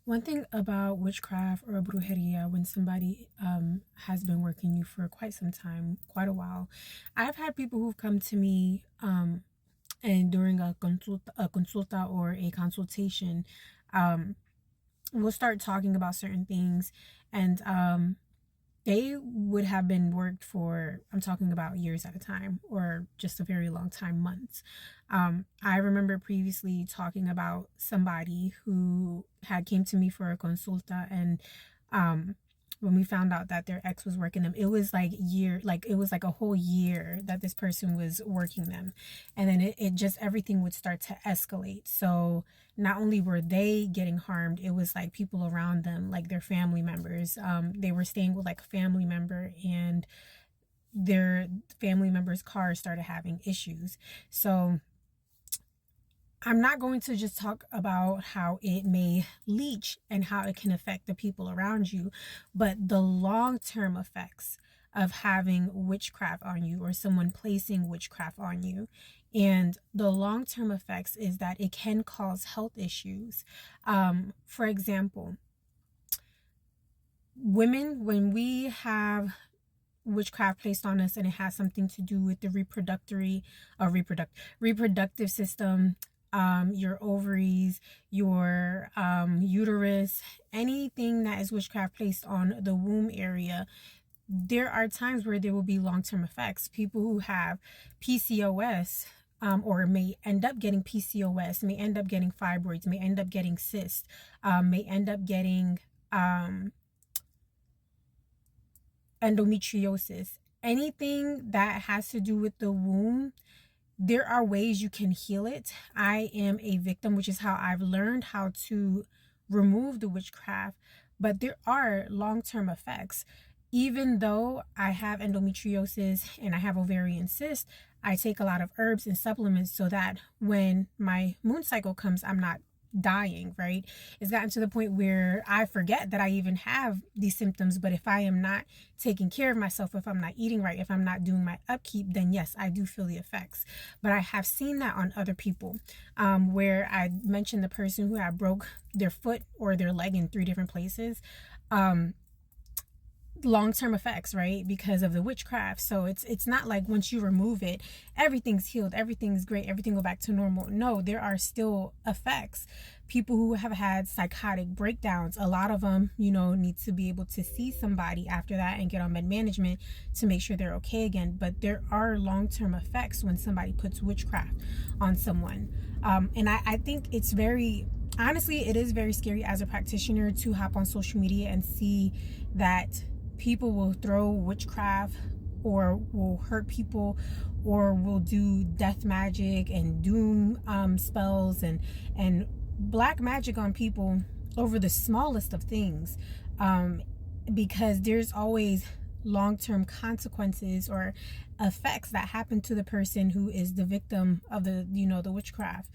One thing about witchcraft or brujeria, when somebody has been working you for quite some time, quite a while, I've had people who've come to me and during a consulta or a consultation, um, we'll start talking about certain things, and they would have been worked for, I'm talking about years at a time, or just a very long time, months. I remember previously talking about somebody who had came to me for a consulta, and when we found out that their ex was working them, it was like a whole year that this person was working them. And then it just, everything would start to escalate. So not only were they getting harmed, it was like people around them, like their family members. They were staying with like a family member, and their family member's car started having issues. So I'm not going to just talk about how it may leach and how it can affect the people around you, but the long-term effects of having witchcraft on you, or someone placing witchcraft on you. And the long-term effects is that it can cause health issues. For example, women, when we have witchcraft placed on us and it has something to do with the reproductive system, your ovaries, your uterus, anything that is witchcraft placed on the womb area, there are times where there will be long-term effects. People who have PCOS, or may end up getting PCOS, may end up getting fibroids, may end up getting cysts, may end up getting endometriosis, anything that has to do with the womb. There are ways you can heal it. I am a victim, which is how I've learned how to remove the witchcraft, but there are long-term effects. Even though I have endometriosis and I have ovarian cysts, I take a lot of herbs and supplements so that when my moon cycle comes, I'm not dying, right? It's gotten to the point where I forget that I even have these symptoms. But if I am not taking care of myself, if I'm not eating right, if I'm not doing my upkeep, then yes, I do feel the effects. But I have seen that on other people, where I mentioned the person who had broke their foot or their leg in 3 different places. Long-term effects, right, because of the witchcraft. So it's not like once you remove it, everything's healed, everything's great, everything go back to normal. No, there are still effects. People who have had psychotic breakdowns, a lot of them, need to be able to see somebody after that and get on med management to make sure they're okay again. But there are long-term effects when somebody puts witchcraft on someone. And I think it's very, honestly, it is very scary as a practitioner to hop on social media and see that people will throw witchcraft, or will hurt people, or will do death magic and doom spells and black magic on people over the smallest of things, because there's always long-term consequences or effects that happen to the person who is the victim of the witchcraft.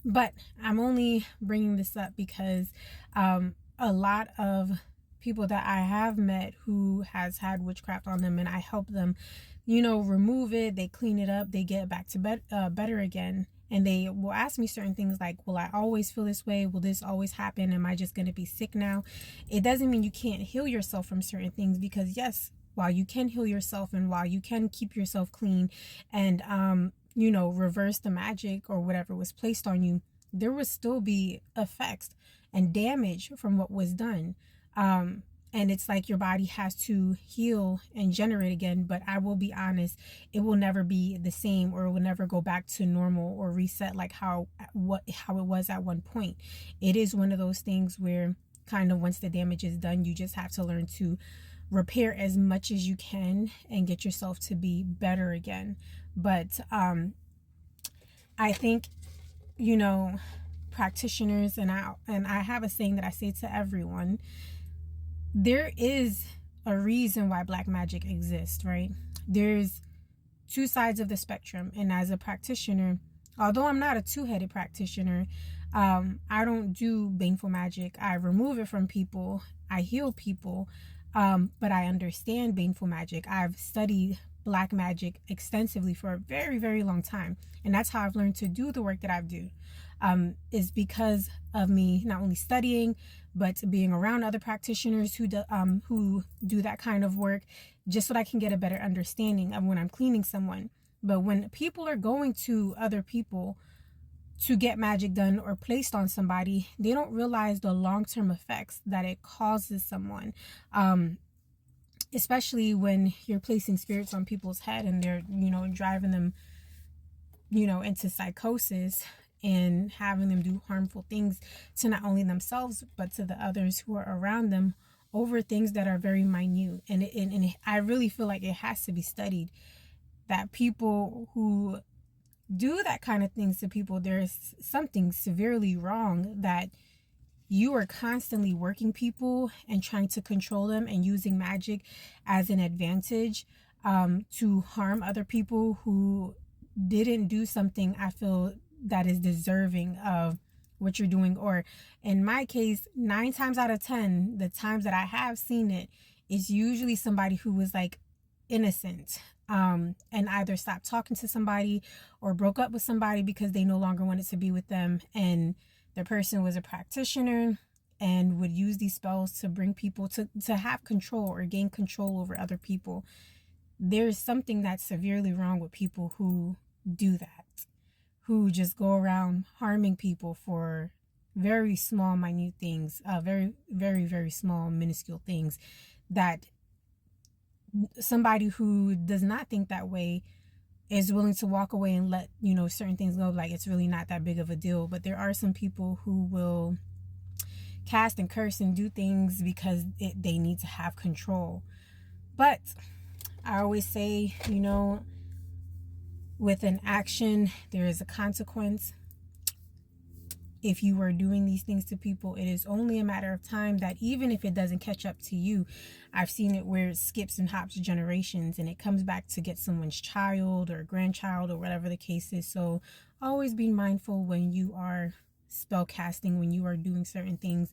But I'm only bringing this up because a lot of people that I have met who has had witchcraft on them, and I help them, remove it, they clean it up, they get back to better again. And they will ask me certain things like, will I always feel this way? Will this always happen? Am I just going to be sick now? It doesn't mean you can't heal yourself from certain things, because yes, while you can heal yourself and while you can keep yourself clean and, reverse the magic or whatever was placed on you, there will still be effects and damage from what was done. And it's like your body has to heal and generate again. But I will be honest, it will never be the same, or it will never go back to normal or reset like how it was at one point. It is one of those things where kind of once the damage is done, you just have to learn to repair as much as you can and get yourself to be better again. But I think, practitioners, and I have a saying that I say to everyone: there is a reason why black magic exists, right? There's 2 sides of the spectrum. And as a practitioner, although I'm not a 2-headed practitioner, I don't do baneful magic. I remove it from people. I heal people. But I understand baneful magic. I've studied black magic extensively for a very, very long time. And that's how I've learned to do the work that I do, is because of me not only studying but being around other practitioners who do that kind of work, just so that I can get a better understanding of when I'm cleaning someone. But when people are going to other people to get magic done or placed on somebody, they don't realize the long-term effects that it causes someone. Especially when you're placing spirits on people's head and they're, driving them, into psychosis and having them do harmful things to not only themselves but to the others who are around them over things that are very minute. And I really feel like it has to be studied, that people who do that kind of things to people, there's something severely wrong, that you are constantly working people and trying to control them and using magic as an advantage to harm other people who didn't do something, I feel, that is deserving of what you're doing. Or in my case, 9 times out of 10, the times that I have seen it, is usually somebody who was like innocent, and either stopped talking to somebody or broke up with somebody because they no longer wanted to be with them, and the person was a practitioner and would use these spells to bring people to have control or gain control over other people. There's something that's severely wrong with people who do that, who just go around harming people for very small, minute things, very, very, very small, minuscule things, that somebody who does not think that way is willing to walk away and let, certain things go, like it's really not that big of a deal. But there are some people who will cast and curse and do things because they need to have control. But I always say, with an action, there is a consequence. If you are doing these things to people, it is only a matter of time that even if it doesn't catch up to you, I've seen it where it skips and hops generations and it comes back to get someone's child or grandchild or whatever the case is. So always be mindful when you are spell casting, when you are doing certain things,